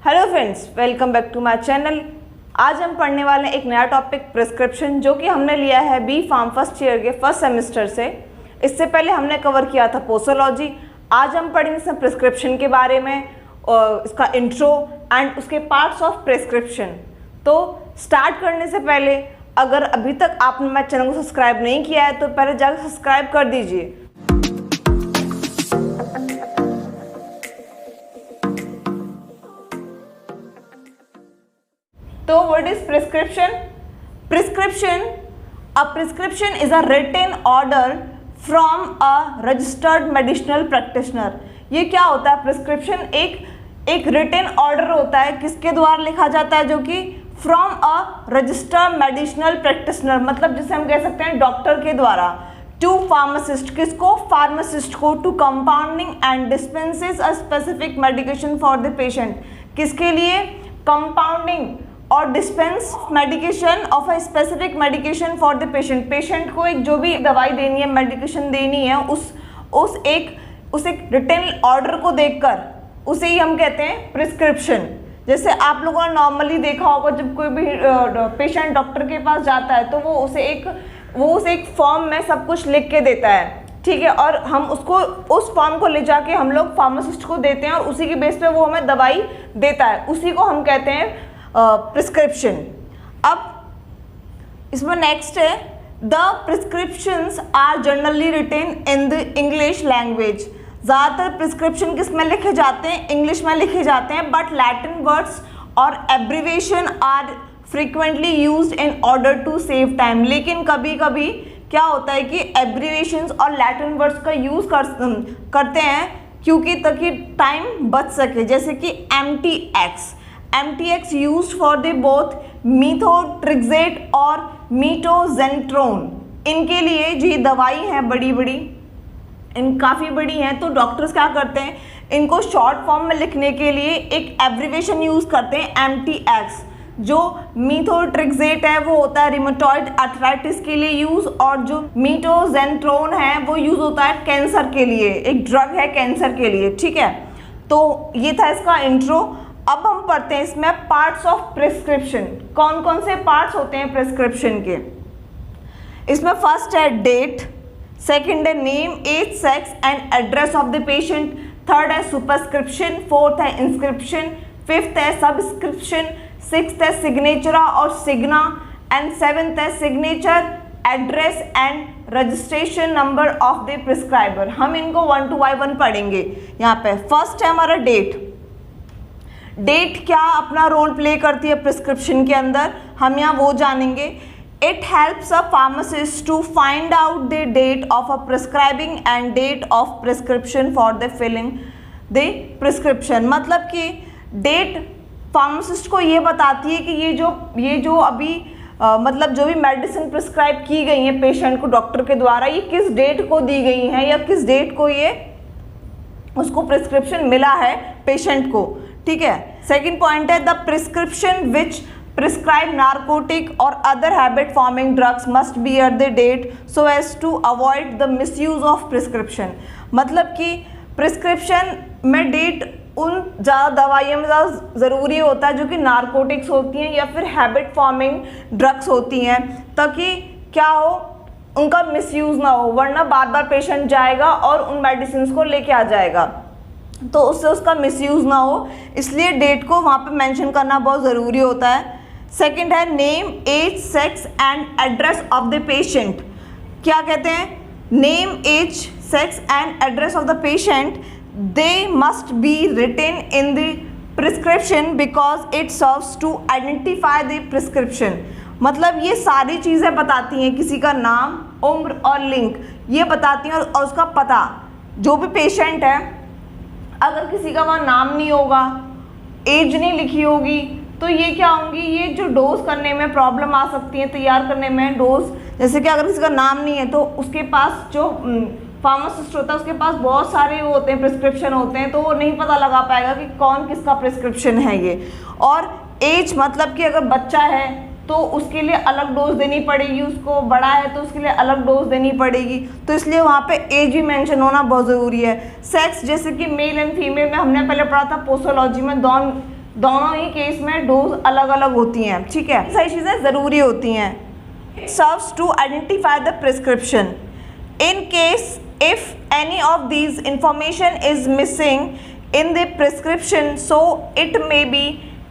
Hello friends, welcome back to my channel. आज हम पढ़ने वाले हैं एक नया टॉपिक प्रिस्क्रिप्शन, जो कि हमने लिया है बी फार्म फर्स्ट ईयर के फर्स्ट सेमेस्टर से। इससे पहले हमने कवर किया था पोसोलॉजी। आज हम पढ़ेंगे इसमें प्रिस्क्रिप्शन के बारे में, और इसका इंट्रो एंड उसके पार्ट्स ऑफ प्रिस्क्रिप्शन। तो स्टार्ट करने से पहले अगर अभी तक आपने मेरे चैनल को सब्सक्राइब नहीं किया है तो पहले जाकर सब्सक्राइब कर दीजिए। तो what is prescription? A prescription is a written order from a registered medicinal practitioner। ये क्या होता है? प्रिस्क्रिप्शन एक रिटन ऑर्डर होता है, किसके द्वारा लिखा जाता है? जो कि from a registered medicinal practitioner, मतलब जिसे हम कह सकते हैं डॉक्टर के द्वारा, टू फार्मासिस्ट, किसको? फार्मासिस्ट को, to compounding and dispenses a specific medication for the patient. किसके लिए? कंपाउंडिंग और dispense medication of a specific medication for the patient. Patient को एक जो भी दवाई देनी है, मेडिकेशन देनी है, उस एक रिटन ऑर्डर को देखकर उसे ही हम कहते हैं प्रिस्क्रिप्शन। जैसे आप लोगों ने नॉर्मली देखा होगा, जब कोई भी पेशेंट डॉक्टर के पास जाता है तो वो उसे एक फॉर्म में सब कुछ लिख के देता है, ठीक है, और हम उस फॉर्म को ले जाके हम लोग फार्मासिस्ट को देते हैं और उसी के बेस पे वो हमें दवाई देता है। उसी को हम कहते हैं प्रिस्क्रिप्शन। अब इसमें नेक्स्ट है, the prescriptions are generally written in the English language. ज़्यादातर प्रिस्क्रिप्शन किस में लिखे जाते हैं? इंग्लिश में लिखे जाते हैं, बट लैटिन वर्ड्स और abbreviation are frequently used in order to save time. लेकिन कभी कभी क्या होता है कि एब्रीवेशंस और लैटिन वर्ड्स का यूज़ करते हैं क्योंकि ताकि टाइम बच सके। जैसे कि MTX used for the both methotrexate और मीटोजेंट्रोन। इनके लिए जो ये दवाई हैं काफ़ी बड़ी हैं, तो डॉक्टर्स क्या करते हैं, इनको शॉर्ट फॉर्म में लिखने के लिए एक एब्रीवेशन यूज़ करते हैं MTX। जो मीथोट्रेक्सेट है वो होता है रिमेटॉइड आर्थराइटिस के लिए यूज़, और जो मीटोजेंट्रोन है वो यूज़ होता है कैंसर के लिए, एक ड्रग है कैंसर के लिए, ठीक है। तो ये था इसका इंट्रो। अब हम पढ़ते हैं इसमें पार्ट्स ऑफ प्रिस्क्रिप्शन। कौन कौन से पार्ट्स होते हैं प्रिस्क्रिप्शन के? इसमें फर्स्ट है डेट, सेकंड है name, age, sex and address of the patient, third है सुपरस्क्रिप्शन, फोर्थ है इंस्क्रिप्शन, फिफ्थ है सबस्क्रिप्शन, सिक्स्थ है सिग्नेचर और सिग्ना, एंड सेवेंथ है signature, address and registration number of the prescriber. हम इनको 1 to 1 पढ़ेंगे। यहाँ पे फर्स्ट है हमारा डेट। डेट क्या अपना रोल प्ले करती है प्रिस्क्रिप्शन के अंदर, हम यहाँ वो जानेंगे। It helps a pharmacist to find out the date of a prescribing and date of prescription for the filling the prescription. मतलब कि डेट फार्मासिस्ट को ये बताती है कि ये जो अभी मतलब जो भी मेडिसिन प्रिस्क्राइब की गई है पेशेंट को डॉक्टर के द्वारा, ये किस डेट को दी गई है या किस डेट को उसको प्रिस्क्रिप्शन मिला है पेशेंट को, ठीक है। सेकेंड पॉइंट है, the prescription which prescribe narcotic और other habit forming drugs must be at the date so as to avoid the misuse of prescription. मतलब कि प्रिस्क्रिप्शन में डेट उन ज़्यादा दवाइयों में ज़्यादा ज़रूरी होता है जो कि नार्कोटिक्स होती हैं या फिर हैबिट फॉर्मिंग ड्रग्स होती हैं, ताकि क्या हो, उनका मिसयूज़ ना हो, वरना बार बार पेशेंट जाएगा और उन मेडिसिन को लेके आ जाएगा, तो उससे उसका मिसयूज़ ना हो, इसलिए डेट को वहाँ पे मेंशन करना बहुत ज़रूरी होता है। सेकंड है name, age, sex and address of the patient. क्या कहते हैं? Name, age, sex and address of the patient, they must be written in the prescription because it serves to identify the prescription. मतलब ये सारी चीज़ें बताती हैं, किसी का नाम, उम्र और लिंक ये बताती हैं, और उसका पता। जो भी पेशेंट है, अगर किसी का वहाँ नाम नहीं होगा, एज नहीं लिखी होगी, तो ये क्या होंगी, ये जो डोज करने में प्रॉब्लम आ सकती है, तैयार करने में डोज। जैसे कि अगर किसी का नाम नहीं है तो उसके पास जो फार्मासिस्ट होता है उसके पास बहुत सारे वो होते हैं, प्रिस्क्रिप्शन होते हैं, तो वो नहीं पता लगा पाएगा कि कौन किसका प्रिस्क्रिप्शन है ये। और एज मतलब कि अगर बच्चा है तो उसके लिए अलग डोज देनी पड़ेगी, उसको बड़ा है तो उसके लिए अलग डोज देनी पड़ेगी, तो इसलिए वहाँ पे एज भी मेंशन होना बहुत ज़रूरी है। सेक्स जैसे कि मेल एंड फीमेल में हमने पहले पढ़ा था पोसोलॉजी में, दोनों ही केस में डोज अलग अलग होती हैं, ठीक है, सही चीज़ें ज़रूरी होती हैं। Serves to identify the prescription in case if any of these information is missing in the prescription, so it may be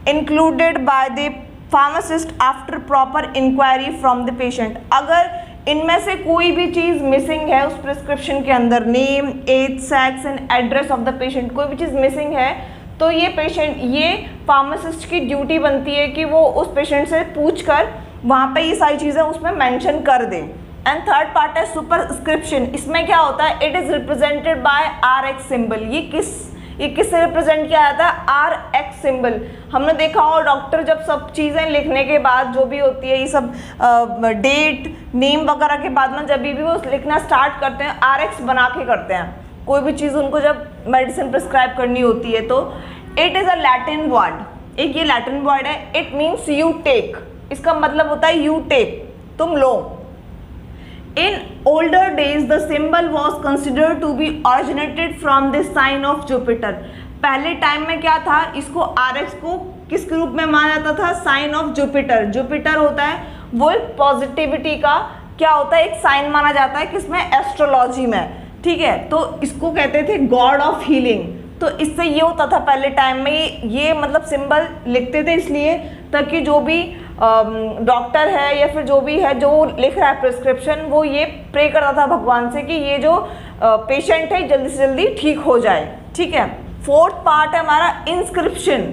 included by the pharmacist after proper inquiry from the patient। अगर इनमें से कोई भी चीज़ missing है उस prescription के अंदर, name, age, sex and address of the patient, कोई भी चीज़ मिसिंग है तो ये फार्मासिस्ट की ड्यूटी बनती है कि वो उस पेशेंट से पूछ कर वहाँ पे ये सारी चीज़ें उसमें मेंशन कर दें। एंड थर्ड पार्ट है सुपरस्क्रिप्शन। इसमें क्या होता है, it is represented by RX symbol. ये किससे रिप्रेजेंट किया जाता है, RX सिंबल। हमने देखा हो डॉक्टर जब सब चीज़ें लिखने के बाद जो भी होती है ये सब डेट, नेम वगैरह के बाद में जब भी वो लिखना स्टार्ट करते हैं RX बना के करते हैं। कोई भी चीज़ उनको जब मेडिसिन प्रिस्क्राइब करनी होती है तो it is a Latin word, एक ये लैटिन वर्ड है। इट मीन्स यू टेक, इसका मतलब होता है यू टेक, तुम लो। In older days, the symbol was considered to be originated from the sign of Jupiter। पहले टाइम में क्या था, इसको RX को किसके रूप में माना जाता था, साइन ऑफ जुपिटर। जुपिटर होता है वो एक पॉजिटिविटी का क्या होता है, एक साइन माना जाता है किसमें, एस्ट्रोलॉजी में, ठीक है। तो इसको कहते थे गॉड ऑफ हीलिंग। तो इससे ये होता था पहले टाइम में, ये मतलब सिंबल लिखते थे इसलिए ताकि जो भी डॉक्टर है या फिर जो भी है जो लिख रहा है प्रिस्क्रिप्शन, वो ये प्रे करता था भगवान से कि ये जो पेशेंट है जल्दी से जल्दी ठीक हो जाए, ठीक है। फोर्थ पार्ट है हमारा inscription.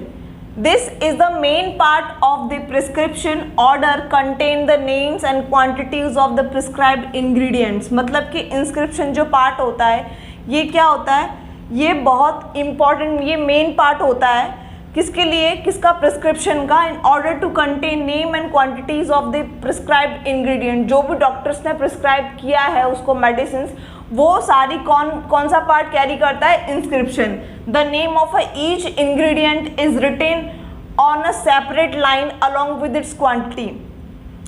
This is the main part of the prescription order contain the names and quantities of the prescribed ingredients. मतलब कि इंस्क्रिप्शन जो पार्ट होता है ये क्या होता है, ये बहुत इंपॉर्टेंट, ये मेन पार्ट होता है किसके लिए, किसका, प्रिस्क्रिप्शन का। In order to contain name and quantities of the prescribed ingredient, जो भी डॉक्टर्स ने प्रिस्क्राइब किया है उसको मेडिसिन, वो सारी कौन सा पार्ट कैरी करता है, inscription. The name of each ingredient is written on a separate line along with its quantity.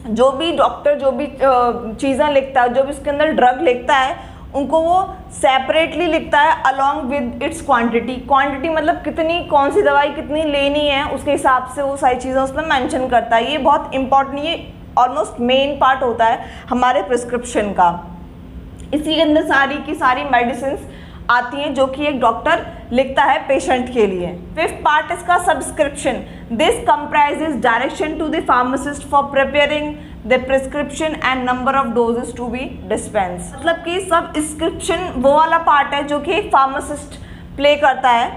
जो भी डॉक्टर जो भी चीज़ें लिखता है, जो भी उसके अंदर ड्रग लिखता है, उनको वो सेपरेटली लिखता है along with its quantity. Quantity मतलब कितनी, कौन सी दवाई कितनी लेनी है, उसके हिसाब से वो सारी चीज़ें उसमें मेंशन करता है। ये बहुत इंपॉर्टेंट, ये ऑलमोस्ट मेन पार्ट होता है हमारे प्रिस्क्रिप्शन का। इसी के अंदर सारी की सारी मेडिसिन आती हैं जो कि एक डॉक्टर लिखता है पेशेंट के लिए। फिफ्थ पार्ट इसका subscription. This comprises direction to the pharmacist for preparing the prescription and number of doses to be dispense. मतलब कि सब्सक्रिप्शन वो वाला पार्ट है जो कि एक फार्मासिस्ट प्ले करता है,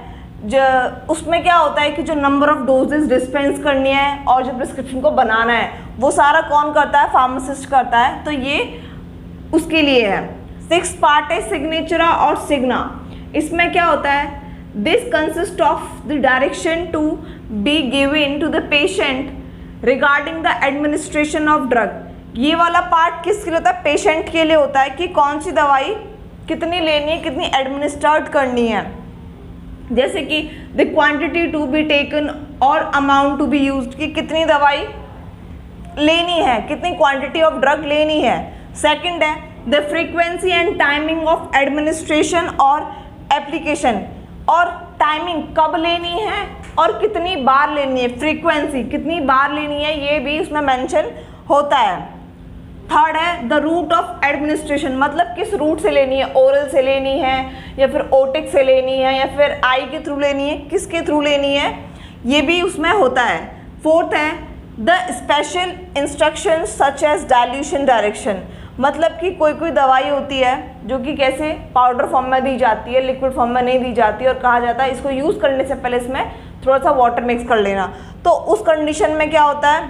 जो उसमें क्या होता है कि जो नंबर ऑफ डोजेस डिस्पेंस करनी है और जो प्रिस्क्रिप्शन को बनाना है वो सारा कौन करता है, फार्मासिस्ट करता है। तो ये उसके लिए है। सिक्स पार्ट है सिग्नेचरा और सिग्ना। इसमें क्या होता है, this consist of the direction to be given to the patient regarding the administration of drug. ये वाला पार्ट किसके लिए होता है, पेशेंट के लिए होता है कि कौन सी दवाई कितनी लेनी है, कितनी एडमिनिस्ट्रेट करनी है। जैसे कि the quantity to be taken और अमाउंट टू बी यूज्ड, कि कितनी दवाई लेनी है, कितनी क्वांटिटी ऑफ ड्रग लेनी है। सेकंड है the frequency and timing of administration और एप्लीकेशन, और टाइमिंग कब लेनी है और कितनी बार लेनी है, फ्रीक्वेंसी कितनी बार लेनी है, ये भी उसमें मेंशन होता है। थर्ड है द रूट ऑफ एडमिनिस्ट्रेशन, मतलब किस रूट से लेनी है, ओरल से लेनी है या फिर ओटिक से लेनी है या फिर आई के थ्रू लेनी है, किसके थ्रू लेनी है, ये भी उसमें होता है। फोर्थ है the special instruction such as dilution direction, मतलब कि कोई कोई दवाई होती है जो कि कैसे पाउडर फॉर्म में दी जाती है, लिक्विड फॉर्म में नहीं दी जाती और कहा जाता है इसको यूज़ करने से पहले इसमें थोड़ा सा वाटर मिक्स कर लेना। तो उस कंडीशन में क्या होता है,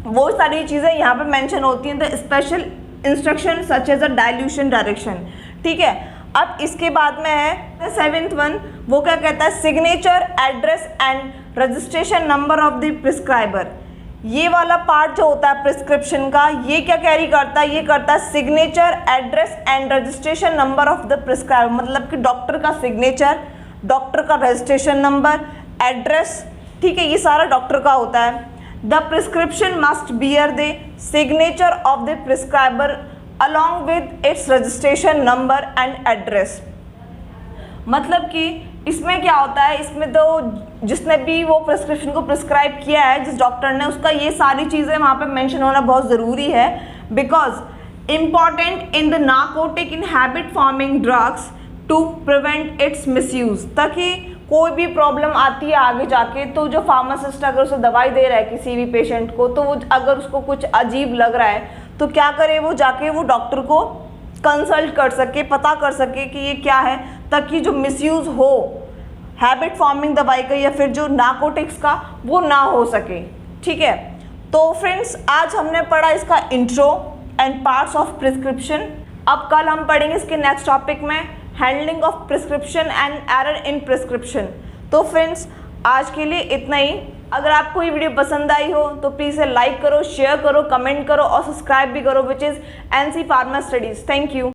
वो सारी चीज़ें यहाँ पे मेंशन होती हैं, the special instruction such as a dilution direction, ठीक है। अब इसके बाद में है सेवेंथ वन, वो क्या कहता है, signature, address and registration number of the prescriber. ये वाला पार्ट जो होता है प्रिस्क्रिप्शन का, ये क्या कैरी करता है, ये करता है signature, address and registration number of the prescriber. मतलब कि डॉक्टर का सिग्नेचर, डॉक्टर का रजिस्ट्रेशन नंबर, एड्रेस, ठीक है, ये सारा डॉक्टर का होता है। The prescription must bear the signature of the prescriber along with it's registration number and address. मतलब कि इसमें क्या होता है, इसमें तो जिसने भी वो प्रिस्क्रिप्शन को प्रिस्क्राइब किया है, जिस डॉक्टर ने, उसका ये सारी चीज़ें वहाँ पे मेंशन होना बहुत ज़रूरी है, because important in the narcotic in habit forming drugs to prevent its misuse, ताकि कोई भी प्रॉब्लम आती है आगे जाके तो जो फार्मासिस्ट अगर उसे दवाई दे रहा है किसी भी पेशेंट को, तो वो अगर उसको कुछ अजीब लग रहा है तो क्या करे, वो जाके वो डॉक्टर को कंसल्ट कर सके, पता कर सके कि ये क्या है, ताकि जो मिसयूज़ हो हैबिट फॉर्मिंग दवाई का या फिर जो नार्कोटिक्स का वो ना हो सके। ठीक है, तो फ्रेंड्स आज हमने पढ़ा इसका intro and parts of prescription. अब कल हम पढ़ेंगे इसके नेक्स्ट टॉपिक में handling of prescription and error in prescription. तो फ्रेंड्स आज के लिए इतना ही। अगर आपको ये वीडियो पसंद आई हो तो प्लीज़ इसे लाइक करो, शेयर करो, कमेंट करो और सब्सक्राइब भी करो, which is NC Pharma Studies। Thank you.